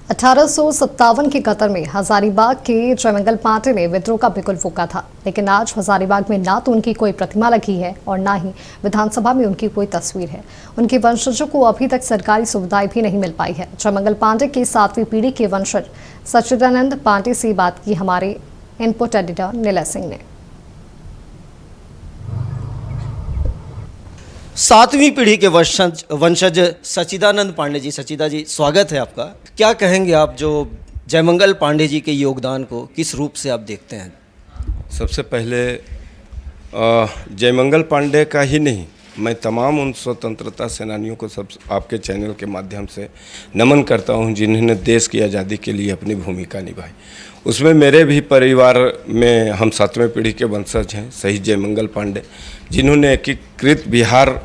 1857 के कतर में हजारीबाग के जयमंगल पांडे ने विद्रोह का बिगुल फूंका था, लेकिन आज हजारीबाग में ना तो उनकी कोई प्रतिमा लगी है और ना ही विधानसभा में उनकी कोई तस्वीर है। उनके वंशजों को अभी तक सरकारी सुविधाएं भी नहीं मिल पाई है। जयमंगल पांडे की 7वीं पीढ़ी के वंशज सच्चिदानंद पांडे से बात की हमारे इनपुट एडिटर नीला सिंह ने। 7वीं पीढ़ी के वंशज सच्चिदानंद पांडे जी, सच्चिदा जी स्वागत है आपका। क्या कहेंगे आप जो जयमंगल पांडे जी के योगदान को किस रूप से आप देखते हैं? सबसे पहले जयमंगल पांडे का ही नहीं, मैं तमाम उन स्वतंत्रता सेनानियों को सब आपके चैनल के माध्यम से नमन करता हूं जिन्होंने देश की आज़ादी के लिए अपनी भूमिका निभाई। उसमें मेरे भी परिवार में हम 7वें पीढ़ी के वंशज हैं, शहीद जयमंगल पांडे, जिन्होंने एकीकृत बिहार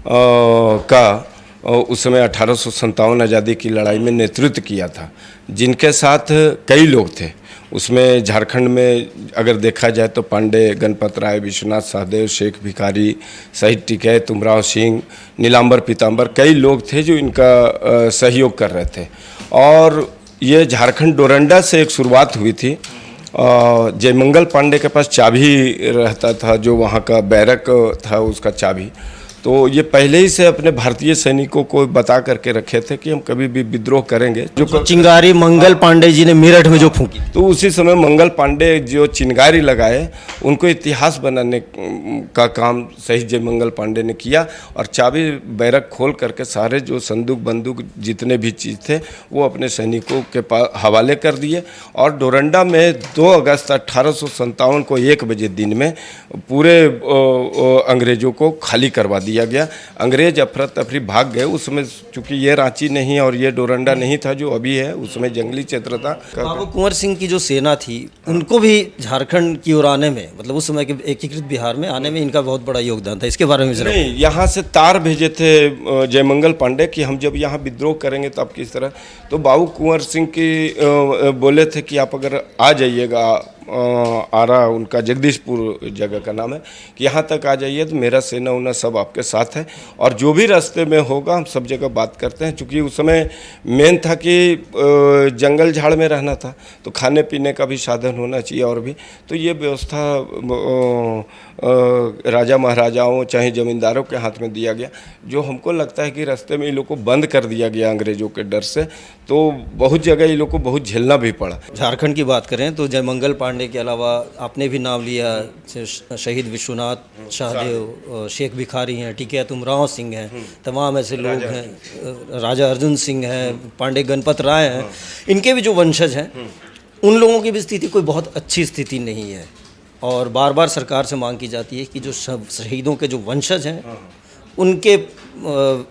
का उस समय 1857 आज़ादी की लड़ाई में नेतृत्व किया था, जिनके साथ कई लोग थे। उसमें झारखंड में अगर देखा जाए तो पांडे, गणपत राय, विश्वनाथ सहदेव, शेख भिखारी, शहीद टिकैत, तुमराव सिंह, नीलांबर पीताम्बर, कई लोग थे जो इनका सहयोग कर रहे थे। और ये झारखंड डोरंडा से एक शुरुआत हुई थी। जयमंगल पांडे के पास चाबी रहता था, जो वहाँ का बैरक था उसका चाबी। तो ये पहले ही से अपने भारतीय सैनिकों को बता करके रखे थे कि हम कभी भी विद्रोह करेंगे। जो चिंगारी मंगल पांडे जी ने मेरठ में जो फूंकी, तो उसी समय मंगल पांडे जो चिंगारी लगाए, उनको इतिहास बनाने का काम शहीद जयमंगल पांडे ने किया। और चाबी बैरक खोल करके सारे जो संदूक बंदूक जितने भी चीज़ थे वो अपने सैनिकों के पास हवाले कर दिए। और डोरंडा में 2 अगस्त 1857 को 1 बजे दिन में पूरे अंग्रेज़ों को खाली करवा दिया गया। अंग्रेज अफरा तफरी भाग गए। उसमें चूंकि ये रांची नहीं और ये डोरंडा नहीं था जो अभी है, उसमें जंगली क्षेत्र था। बाबू कुंवर सिंह की जो सेना थी, उनको भी झारखंड की ओर आने में, मतलब उस समय के एकीकृत बिहार में आने में इनका बहुत बड़ा योगदान था। इसके बारे में जरा। नहीं, यहाँ से तार भेजे थे जयमंगल पांडे कि हम जब यहाँ विद्रोह करेंगे तो आप किस तरह। तो बाबू कुंवर सिंह की बोले थे कि आप अगर आ जाइएगा, आरा उनका जगदीशपुर जगह का नाम है, कि यहाँ तक आ जाइए तो मेरा सेना उना सब आपके साथ है और जो भी रास्ते में होगा हम सब जगह बात करते हैं। चूँकि उस समय मेन था कि जंगल झाड़ में रहना था, तो खाने पीने का भी साधन होना चाहिए। और भी तो ये व्यवस्था राजा महाराजाओं चाहे ज़मींदारों के हाथ में दिया गया, जो हमको लगता है कि रास्ते में ये लोग को बंद कर दिया गया अंग्रेज़ों के डर से। तो बहुत जगह ये लोग को बहुत झेलना भी पड़ा। झारखंड की बात करें तो जयमंगल पांडे के अलावा आपने भी नाम लिया, शहीद विश्वनाथ सहदेव, शेख भिखारी हैं, टिकैत तुमराव सिंह हैं, तमाम ऐसे लोग हैं, राजा अर्जुन सिंह हैं, पांडे गणपत राय हैं। इनके भी जो वंशज हैं, उन लोगों की भी स्थिति कोई बहुत अच्छी स्थिति नहीं है। और बार बार सरकार से मांग की जाती है कि जो शहीदों के जो वंशज हैं उनके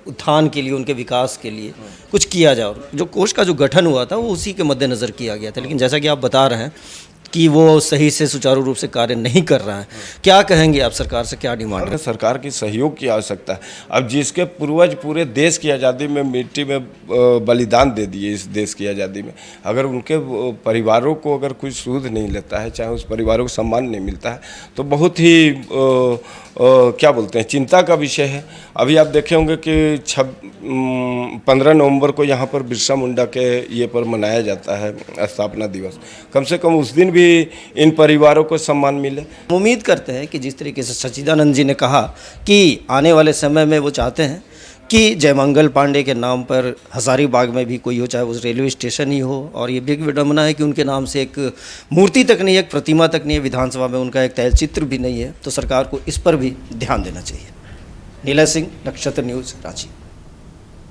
उत्थान के लिए, उनके विकास के लिए कुछ किया जाए। जो कोष का जो गठन हुआ था वो उसी के मद्देनज़र किया गया था, लेकिन जैसा कि आप बता रहे हैं कि वो सही से सुचारू रूप से कार्य नहीं कर रहा है। क्या कहेंगे आप, सरकार से क्या डिमांड है? सरकार की सहयोग की आवश्यकता है। अब जिसके पूर्वज पूरे देश की आज़ादी में मिट्टी में बलिदान दे दिए, इस देश की आज़ादी में, अगर उनके परिवारों को अगर कोई सूद नहीं लेता है, चाहे उस परिवारों को सम्मान नहीं मिलता है, तो बहुत ही क्या बोलते हैं, चिंता का विषय है। अभी आप देखे होंगे कि 15 नवंबर को यहाँ पर बिरसा मुंडा के ये पर मनाया जाता है स्थापना दिवस। कम से कम उस दिन भी इन परिवारों को सम्मान मिले। उम्मीद करते हैं कि जिस तरीके से सच्चिदानंद जी ने कहा कि आने वाले समय में वो चाहते हैं कि जयमंगल पांडे के नाम पर हजारीबाग में भी कोई हो, चाहे वो रेलवे स्टेशन ही हो। और ये भी एक विडम्बना है कि उनके नाम से एक मूर्ति तक नहीं है, एक प्रतिमा तक नहीं है, विधानसभा में उनका एक तैलचित्र भी नहीं है। तो सरकार को इस पर भी ध्यान देना चाहिए। नीला सिंह, नक्षत्र न्यूज़, रांची।